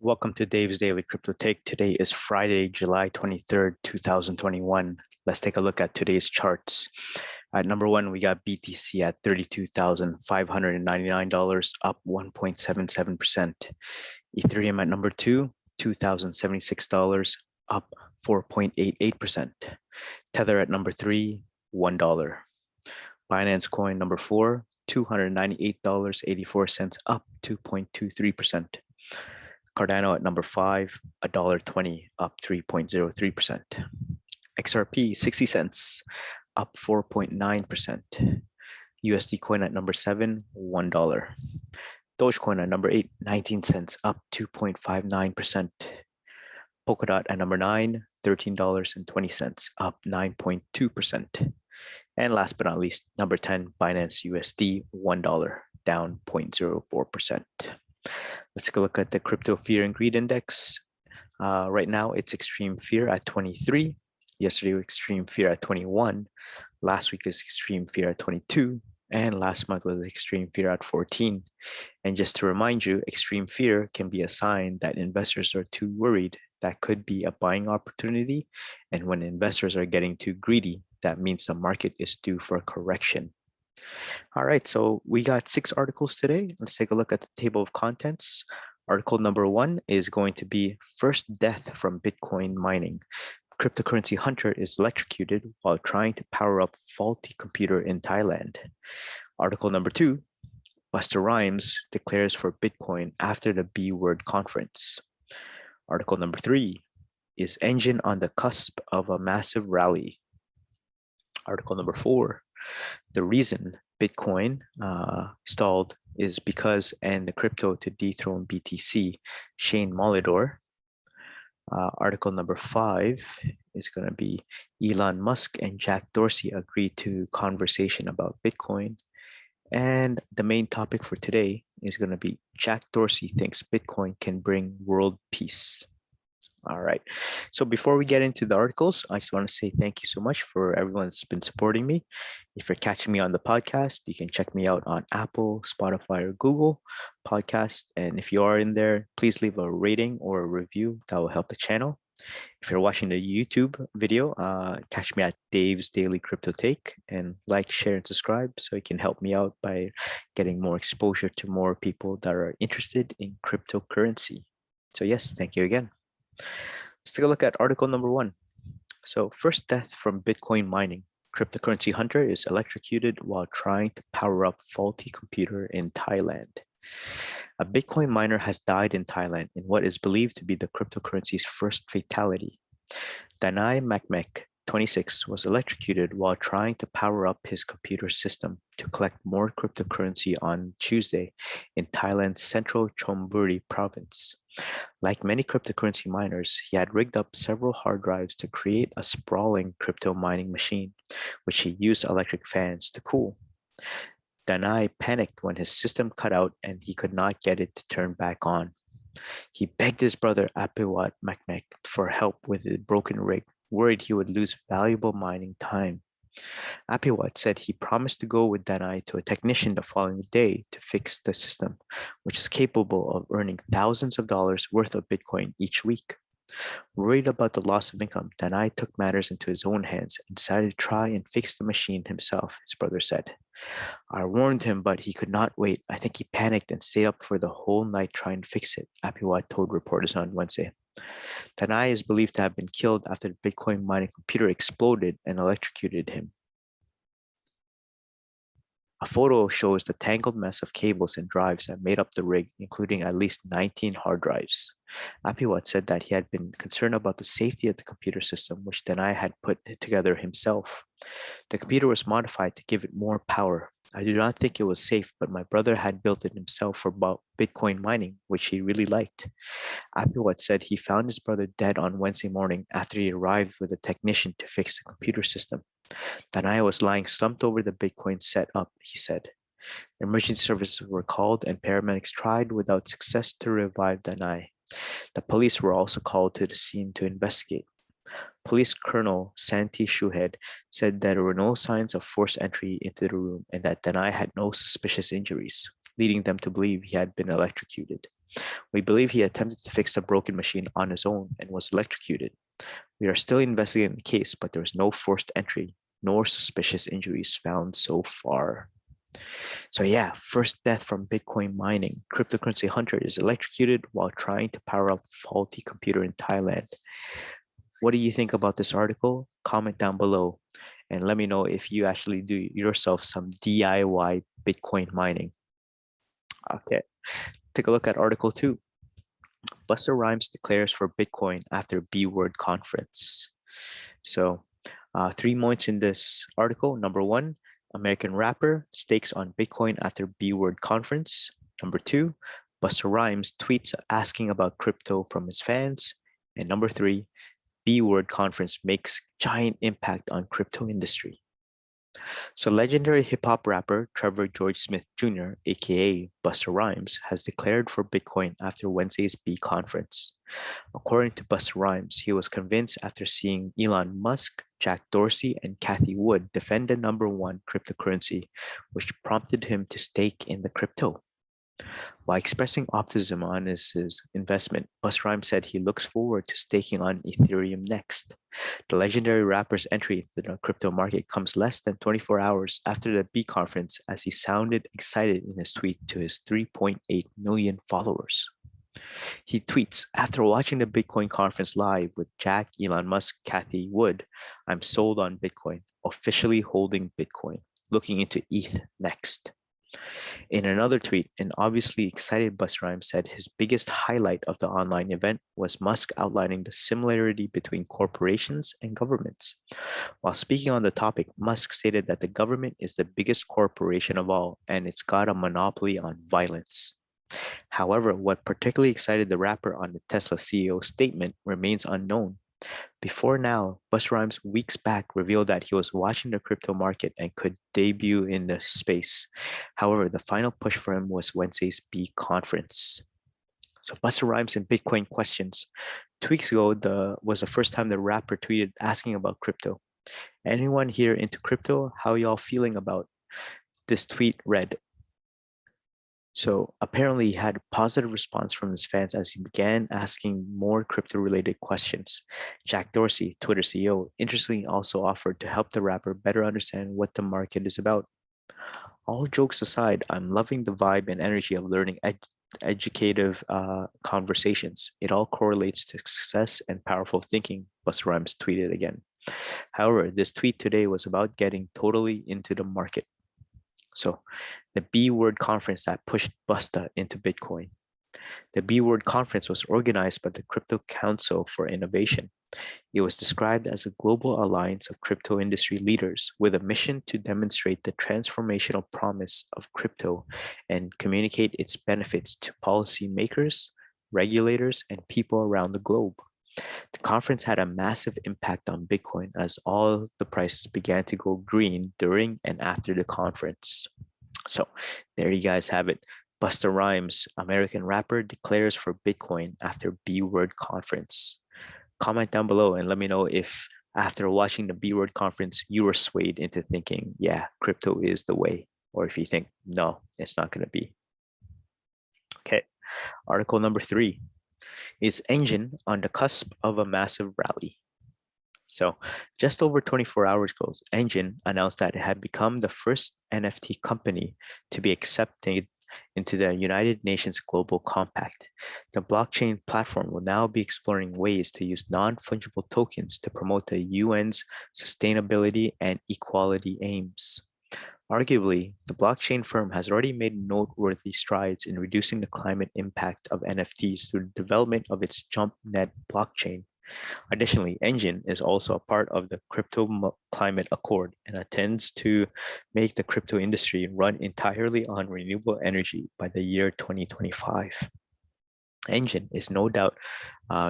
Welcome to Dave's Daily Crypto Take. Today is Friday, July 23rd, 2021. Let's take a look at today's charts. At number one, we got BTC at $32,599, up 1.77%. Ethereum at number two, $2,076, up 4.88%. Tether at number three, $1. Binance Coin number four, $298.84, up 2.23%. Cardano at number five, $1.20, up 3.03%. XRP, 60 cents, up 4.9%. USD coin at number seven, $1. Dogecoin at number eight, 19 cents, up 2.59%. Polkadot at number nine, $13.20, up 9.2%. And last but not least, number 10, Binance USD, $1, down 0.04%. Let's take a look at the crypto fear and greed index. Right now, it's extreme fear at 23. Yesterday, extreme fear at 21. Last week is extreme fear at 22. And last month was extreme fear at 14. And just to remind you, extreme fear can be a sign that investors are too worried. That could be a buying opportunity. And when investors are getting too greedy, that means the market is due for a correction. All right, so we got 6 articles today. Let's take a look at the table of contents. Article number 1 is going to be first death from Bitcoin mining. Cryptocurrency hunter is electrocuted while trying to power up faulty computer in Thailand. Article number 2, Busta Rhymes declares for Bitcoin after the B word conference. Article number 3 is engine on the cusp of a massive rally. Article number 4, the reason Bitcoin stalled is because and the crypto to dethrone BTC, Shane Molidor. Article number 5 is going to be Elon Musk and Jack Dorsey agree to conversation about Bitcoin. And the main topic for today is going to be Jack Dorsey thinks Bitcoin can bring world peace. All right. So before we get into the articles, I just want to say thank you so much for everyone that's been supporting me. If you're catching me on the podcast, you can check me out on Apple, Spotify, or Google Podcast. And if you are in there, please leave a rating or a review. That will help the channel. If you're watching the YouTube video, catch me at Dave's Daily Crypto Take and like, share, and subscribe so it can help me out by getting more exposure to more people that are interested in cryptocurrency. So yes, thank you again. Let's take a look at article number 1. So first death from Bitcoin mining. Cryptocurrency hunter is electrocuted while trying to power up faulty computer in Thailand. A Bitcoin miner has died in Thailand in what is believed to be the cryptocurrency's first fatality. Danai Makmek, 26, was electrocuted while trying to power up his computer system to collect more cryptocurrency on Tuesday in Thailand's central Chonburi province. Like many cryptocurrency miners, he had rigged up several hard drives to create a sprawling crypto mining machine, which he used electric fans to cool. Danai panicked when his system cut out and he could not get it to turn back on. He begged his brother FIAT Makmek for help with the broken rig, worried he would lose valuable mining time. FIAT said he promised to go with Danai to a technician the following day to fix the system, which is capable of earning thousands of dollars worth of Bitcoin each week. Worried about the loss of income, Danai took matters into his own hands and decided to try and fix the machine himself, his brother said. I warned him, but he could not wait. I think he panicked and stayed up for the whole night trying to fix it, FIAT told reporters on Wednesday. Danai is believed to have been killed after the Bitcoin mining computer exploded and electrocuted him. A photo shows the tangled mess of cables and drives that made up the rig, including at least 19 hard drives. FIAT said that he had been concerned about the safety of the computer system, which Danai had put together himself. The computer was modified to give it more power. I do not think it was safe, but my brother had built it himself for Bitcoin mining, which he really liked. FIAT said he found his brother dead on Wednesday morning after he arrived with a technician to fix the computer system. Danai was lying slumped over the Bitcoin setup, he said. Emergency services were called and paramedics tried without success to revive Danai. The police were also called to the scene to investigate. Police Colonel Santi Shuhed said there were no signs of forced entry into the room and that Danai had no suspicious injuries, leading them to believe he had been electrocuted. We believe he attempted to fix the broken machine on his own and was electrocuted. We are still investigating the case, but there was no forced entry nor suspicious injuries found so far. So yeah, first death from Bitcoin mining. Cryptocurrency hunter is electrocuted while trying to power up faulty computer in Thailand. What do you think about this article? Comment down below and let me know if you actually do yourself some DIY Bitcoin mining. Okay, take a look at article 2. Busta Rhymes declares for Bitcoin after B-word conference. So 3 points in this article. Number 1, American rapper stakes on Bitcoin after B-word conference. Number 2, Busta Rhymes tweets asking about crypto from his fans. And number 3, B-word conference makes giant impact on crypto industry. So legendary hip-hop rapper Trevor George Smith Jr., aka Busta Rhymes, has declared for Bitcoin after Wednesday's B conference. According to Busta Rhymes, he was convinced after seeing Elon Musk, Jack Dorsey, and Cathie Wood defend the #1 cryptocurrency, which prompted him to stake in the crypto. While expressing optimism on his investment, Busta Rhymes said he looks forward to staking on Ethereum next. The legendary rapper's entry into the crypto market comes less than 24 hours after the B conference, as he sounded excited in his tweet to his 3.8 million followers. He tweets, after watching the Bitcoin conference live with Jack, Elon Musk, Cathie Wood, I'm sold on Bitcoin, officially holding Bitcoin, looking into ETH next. In another tweet, an obviously excited Busta Rhymes said his biggest highlight of the online event was Musk outlining the similarity between corporations and governments. While speaking on the topic, Musk stated that the government is the biggest corporation of all and it's got a monopoly on violence. However, what particularly excited the rapper on the Tesla CEO statement remains unknown. Before now, Busta Rhymes weeks back revealed that he was watching the crypto market and could debut in the space. However, the final push for him was Wednesday's B conference. So Busta Rhymes and Bitcoin questions. 2 weeks ago was the first time the rapper tweeted asking about crypto. Anyone here into crypto? How y'all feeling about this tweet read? So apparently he had a positive response from his fans as he began asking more crypto-related questions. Jack Dorsey, Twitter CEO, interestingly also offered to help the rapper better understand what the market is about. All jokes aside, I'm loving the vibe and energy of learning educative conversations. It all correlates to success and powerful thinking, Busta Rhymes tweeted again. However, this tweet today was about getting totally into the market. So the B-word conference that pushed Busta into Bitcoin. The B-word conference was organized by the Crypto Council for Innovation. It was described as a global alliance of crypto industry leaders with a mission to demonstrate the transformational promise of crypto and communicate its benefits to policymakers, regulators, and people around the globe. The conference had a massive impact on Bitcoin as all the prices began to go green during and after the conference. So there you guys have it. Busta Rhymes, American rapper, declares for Bitcoin after B-word conference. Comment down below and let me know if after watching the B-word conference, you were swayed into thinking, yeah, crypto is the way, or if you think, no, it's not going to be. Okay, article number 3. Is Engine on the cusp of a massive rally? So just over 24 hours ago, Engine announced that it had become the first NFT company to be accepted into the United Nations Global Compact. The blockchain platform will now be exploring ways to use non-fungible tokens to promote the UN's sustainability and equality aims. Arguably, the blockchain firm has already made noteworthy strides in reducing the climate impact of NFTs through the development of its JumpNet blockchain. Additionally, Engine is also a part of the Crypto Climate Accord and intends to make the crypto industry run entirely on renewable energy by the year 2025. Engine is no doubt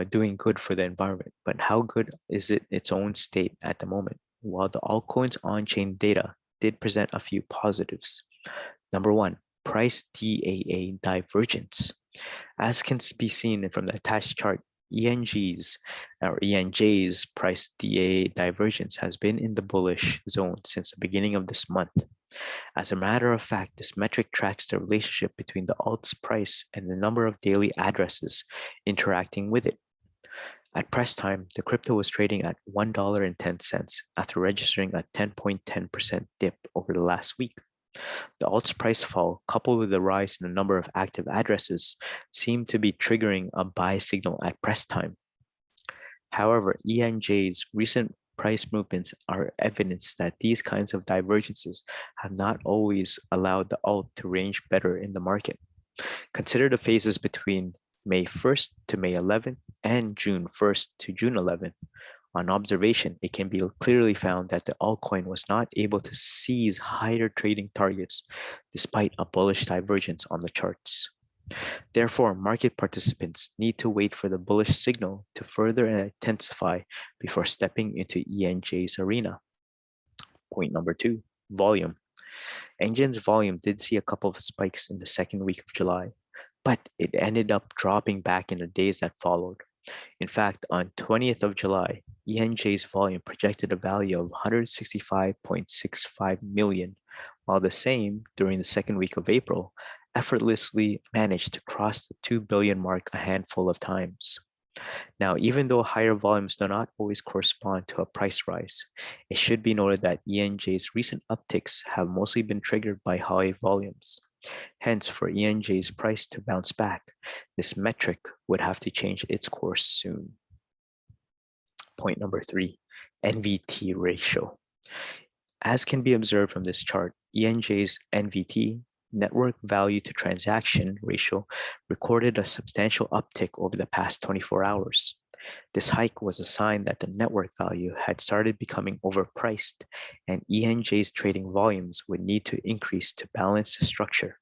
doing good for the environment, but how good is it its own state at the moment? While the altcoins on-chain data did present a few positives. Number 1, price DAA divergence. As can be seen from the attached chart, ENJ's price DA divergence has been in the bullish zone since the beginning of this month. As a matter of fact, this metric tracks the relationship between the alt's price and the number of daily addresses interacting with it. At press time, the crypto was trading at $1.10 after registering a 10.10% dip over the last week. The alt's price fall, coupled with the rise in the number of active addresses, seemed to be triggering a buy signal at press time. However, ENJ's recent price movements are evidence that these kinds of divergences have not always allowed the alt to range better in the market. Consider the phases between May 1st to May 11th and June 1st to June 11th. On observation, it can be clearly found that the altcoin was not able to seize higher trading targets despite a bullish divergence on the charts. Therefore, market participants need to wait for the bullish signal to further intensify before stepping into ENJ's arena. Point number 2, volume. Engine's volume did see a couple of spikes in the second week of July, but it ended up dropping back in the days that followed. In fact, on 20th of July, ENJ's volume projected a value of 165.65 million, while the same during the second week of April effortlessly managed to cross the 2 billion mark a handful of times. Now, even though higher volumes do not always correspond to a price rise, it should be noted that ENJ's recent upticks have mostly been triggered by high volumes. Hence, for ENJ's price to bounce back, this metric would have to change its course soon. Point number 3, NVT ratio. As can be observed from this chart, ENJ's NVT, network value to transaction ratio, recorded a substantial uptick over the past 24 hours. This hike was a sign that the network value had started becoming overpriced, and ENJ's trading volumes would need to increase to balance the structure.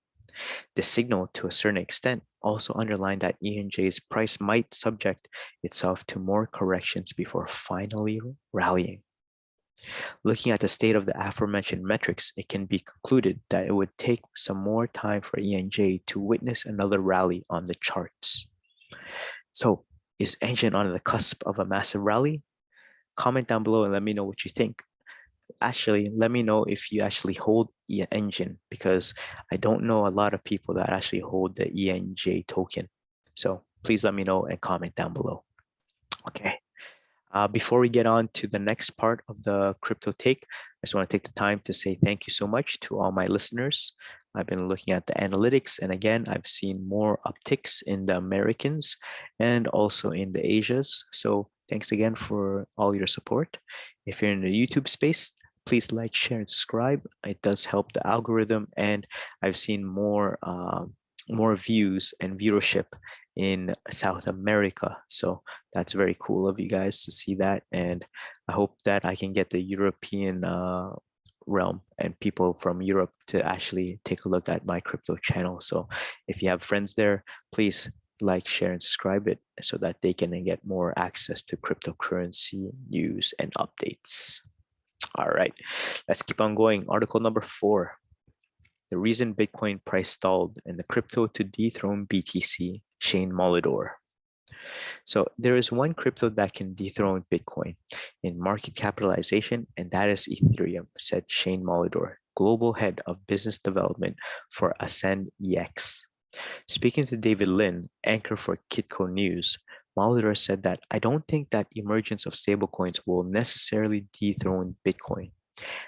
This signal, to a certain extent, also underlined that ENJ's price might subject itself to more corrections before finally rallying. Looking at the state of the aforementioned metrics, it can be concluded that it would take some more time for ENJ to witness another rally on the charts. So, is Engine on the cusp of a massive rally? Comment down below and let me know what you think. Actually, let me know if you actually hold Engine, because I don't know a lot of people that actually hold the ENJ token. So please let me know and comment down below. Okay. Before we get on to the next part of the crypto take, I just want to take the time to say thank you so much to all my listeners. I've been looking at the analytics, and again, I've seen more upticks in the Americans and also in the Asias. So thanks again for all your support. If you're in the YouTube space, please like, share, and subscribe. It does help the algorithm, and I've seen more views and viewership in South America. So that's very cool of you guys to see that. And I hope that I can get the European realm and people from Europe to actually take a look at my crypto channel. So if you have friends there, please like, share, and subscribe it so that they can get more access to cryptocurrency news and updates. All right, let's keep on going. Article number 4. The reason Bitcoin price stalled and the crypto to dethrone BTC, Shane Molidor. So there is one crypto that can dethrone Bitcoin in market capitalization, and that is Ethereum, said Shane Molidor, global head of business development for Ascend EX. Speaking to David Lin, anchor for Kitco News, Molidor said that I don't think that emergence of stablecoins will necessarily dethrone Bitcoin.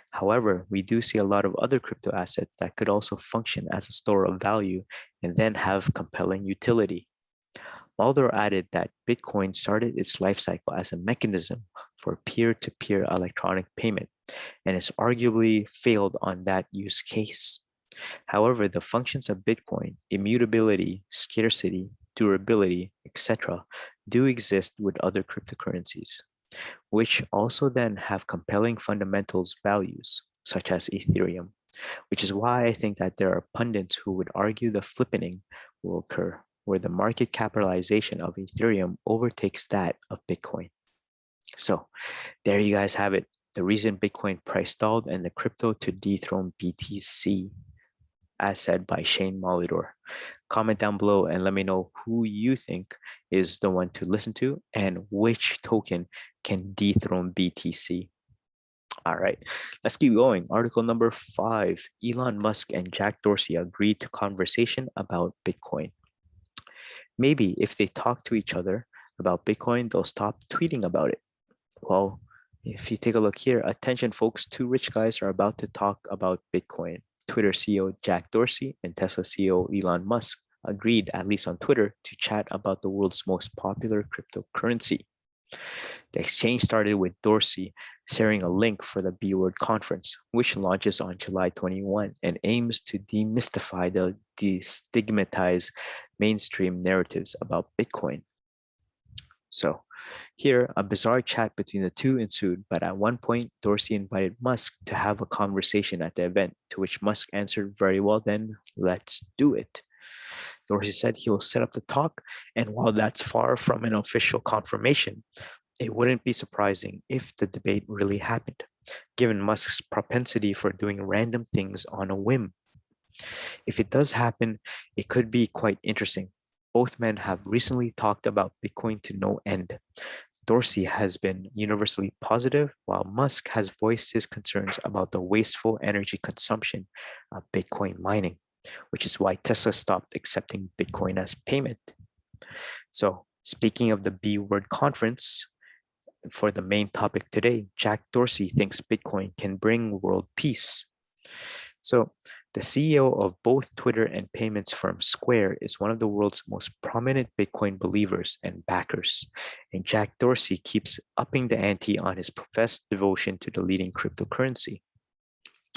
However, we do see a lot of other crypto assets that could also function as a store of value and then have compelling utility. Molidor added that Bitcoin started its life cycle as a mechanism for peer-to-peer electronic payment and has arguably failed on that use case. However, the functions of Bitcoin, immutability, scarcity, durability, etc., do exist with other cryptocurrencies, which also then have compelling fundamentals values, such as Ethereum, which is why I think that there are pundits who would argue the flippening will occur, where the market capitalization of Ethereum overtakes that of Bitcoin. So there you guys have it, the reason Bitcoin price stalled and the crypto to dethrone BTC, as said by Shane Molidor. Comment down below and let me know who you think is the one to listen to and which token can dethrone BTC. All right, let's keep going. Article number 5, Elon Musk and Jack Dorsey agreed to conversation about Bitcoin. Maybe if they talk to each other about Bitcoin, they'll stop tweeting about it. Well, if you take a look here, attention folks, two rich guys are about to talk about Bitcoin. Twitter CEO Jack Dorsey and Tesla CEO Elon Musk agreed, at least on Twitter, to chat about the world's most popular cryptocurrency. The exchange started with Dorsey sharing a link for the B-Word conference, which launches on July 21 and aims to demystify the destigmatize mainstream narratives about Bitcoin. So here, a bizarre chat between the two ensued, but at one point, Dorsey invited Musk to have a conversation at the event, to which Musk answered, "Very well then, let's do it." Dorsey said he will set up the talk, and while that's far from an official confirmation, it wouldn't be surprising if the debate really happened, given Musk's propensity for doing random things on a whim. If it does happen, it could be quite interesting. Both men have recently talked about Bitcoin to no end. Dorsey has been universally positive, while Musk has voiced his concerns about the wasteful energy consumption of Bitcoin mining, which is why Tesla stopped accepting Bitcoin as payment. So, speaking of the B-Word conference, for the main topic today, Jack Dorsey thinks Bitcoin can bring world peace. So, the CEO of both Twitter and payments firm Square is one of the world's most prominent Bitcoin believers and backers, and Jack Dorsey keeps upping the ante on his professed devotion to the leading cryptocurrency.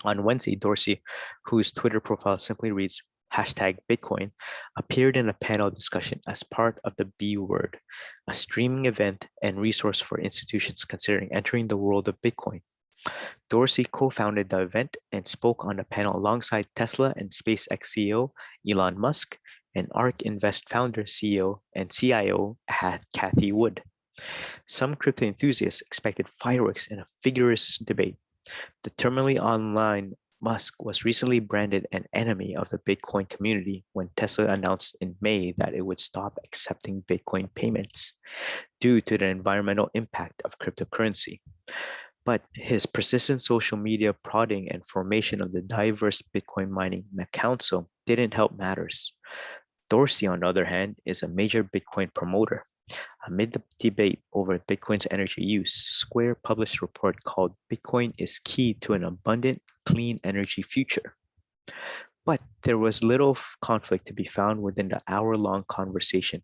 On Wednesday, Dorsey, whose Twitter profile simply reads #Bitcoin, appeared in a panel discussion as part of the B-Word, a streaming event and resource for institutions considering entering the world of Bitcoin. Dorsey co-founded the event and spoke on the panel alongside Tesla and SpaceX CEO Elon Musk and ARK Invest founder, CEO, and CIO Cathie Wood. Some crypto enthusiasts expected fireworks in a vigorous debate. The terminally online Musk was recently branded an enemy of the Bitcoin community when Tesla announced in May that it would stop accepting Bitcoin payments due to the environmental impact of cryptocurrency. But his persistent social media prodding and formation of the diverse Bitcoin mining council didn't help matters. Dorsey, on the other hand, is a major Bitcoin promoter. Amid the debate over Bitcoin's energy use, Square published a report called "Bitcoin is Key to an Abundant, Clean Energy Future." But there was little conflict to be found within the hour-long conversation.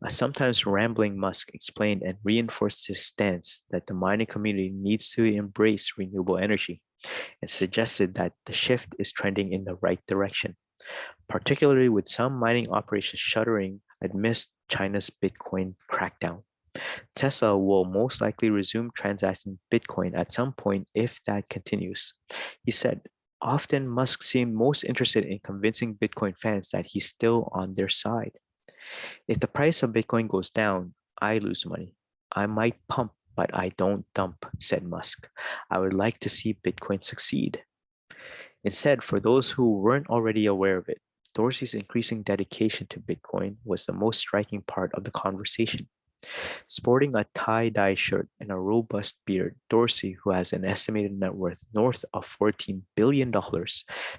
A sometimes rambling Musk explained and reinforced his stance that the mining community needs to embrace renewable energy and suggested that the shift is trending in the right direction, particularly with some mining operations shuttering amidst China's Bitcoin crackdown. Tesla will most likely resume transacting Bitcoin at some point if that continues. He said, often Musk seemed most interested in convincing Bitcoin fans that he's still on their side. "If the price of Bitcoin goes down, I lose money. I might pump, but I don't dump," said Musk. "I would like to see Bitcoin succeed." Instead, for those who weren't already aware of it, Dorsey's increasing dedication to Bitcoin was the most striking part of the conversation. Sporting a tie-dye shirt and a robust beard, Dorsey, who has an estimated net worth north of $14 billion,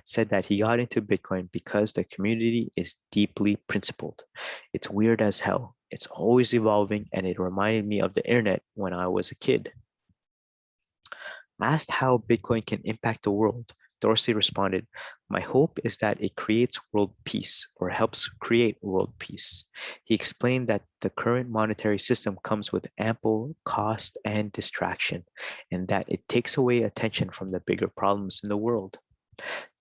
said that he got into Bitcoin because the community is deeply principled. "It's weird as hell. It's always evolving, and it reminded me of the internet when I was a kid." Asked how Bitcoin can impact the world, Dorsey responded, "My hope is that it creates world peace or helps create world peace." He explained that the current monetary system comes with ample cost and distraction, and that it takes away attention from the bigger problems in the world.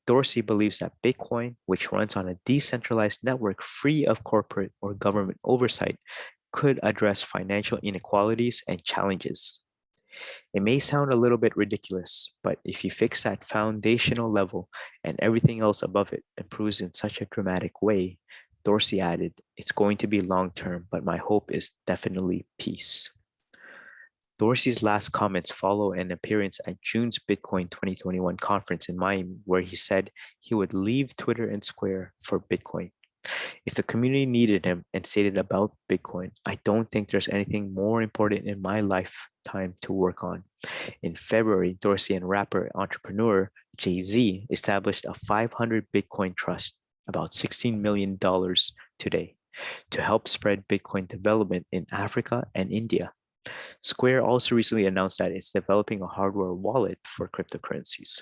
Dorsey believes that Bitcoin, which runs on a decentralized network free of corporate or government oversight, could address financial inequalities and challenges. It may sound a little bit ridiculous, but if you fix that foundational level and everything else above it improves in such a dramatic way, Dorsey added, "It's going to be long-term, but my hope is definitely peace." Dorsey's last comments follow an appearance at June's Bitcoin 2021 conference in Miami, where he said he would leave Twitter and Square for Bitcoin. If the community needed him and stated about Bitcoin, I don't think there's anything more important in my lifetime to work on. In February, Dorsey and rapper entrepreneur Jay-Z established a 500 Bitcoin trust, about $16 million today, to help spread Bitcoin development in Africa and India. Square also recently announced that it's developing a hardware wallet for cryptocurrencies.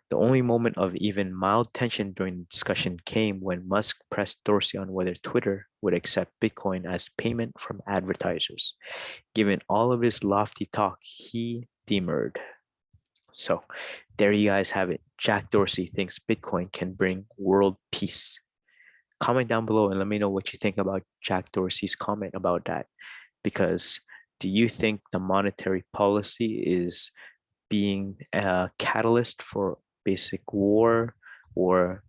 The only moment of even mild tension during the discussion came when Musk pressed Dorsey on whether Twitter would accept Bitcoin as payment from advertisers. Given all of his lofty talk, he demurred. So there you guys have it. Jack Dorsey thinks Bitcoin can bring world peace. Comment down below and let me know what you think about Jack Dorsey's comment about that. Because do you think the monetary policy is being a catalyst for basic war or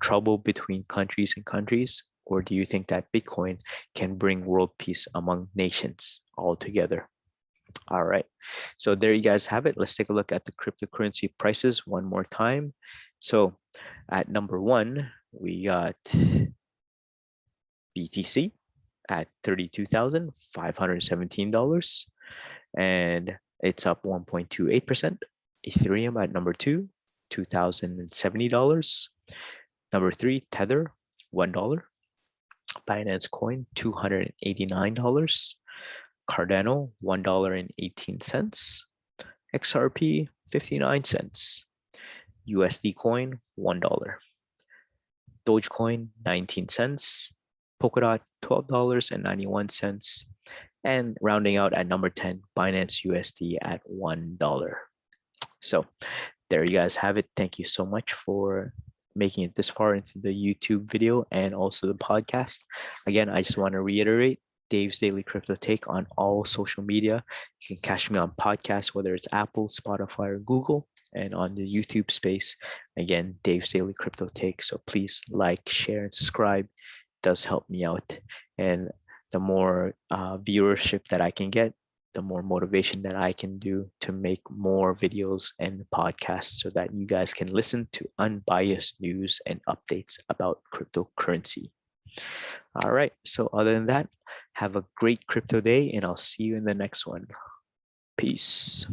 trouble between countries and countries, or do you think that Bitcoin can bring world peace among nations altogether? All right, so there you guys have it. Let's take a look at the cryptocurrency prices one more time. So at number one, we got BTC at $32,517, and it's up 1.28%. Ethereum at number two, $2,070. Number three, Tether, $1. Binance Coin, $289. Cardano, $1.18. XRP, 59 cents. USD Coin, $1. Dogecoin, 19 cents. Polkadot, $12.91. And rounding out at number 10, Binance USD at $1. So there you guys have it. Thank you so much for making it this far into the YouTube video and also the podcast. Again, I just want to reiterate Dave's Daily Crypto Take on all social media. You can catch me on podcasts, whether it's Apple, Spotify, or Google, and on the YouTube space. Again, Dave's Daily Crypto Take. So please like, share, and subscribe. It does help me out. And the more viewership that I can get, the more motivation that I can do to make more videos and podcasts so that you guys can listen to unbiased news and updates about cryptocurrency. All right. So other than that, have a great crypto day and I'll see you in the next one. Peace.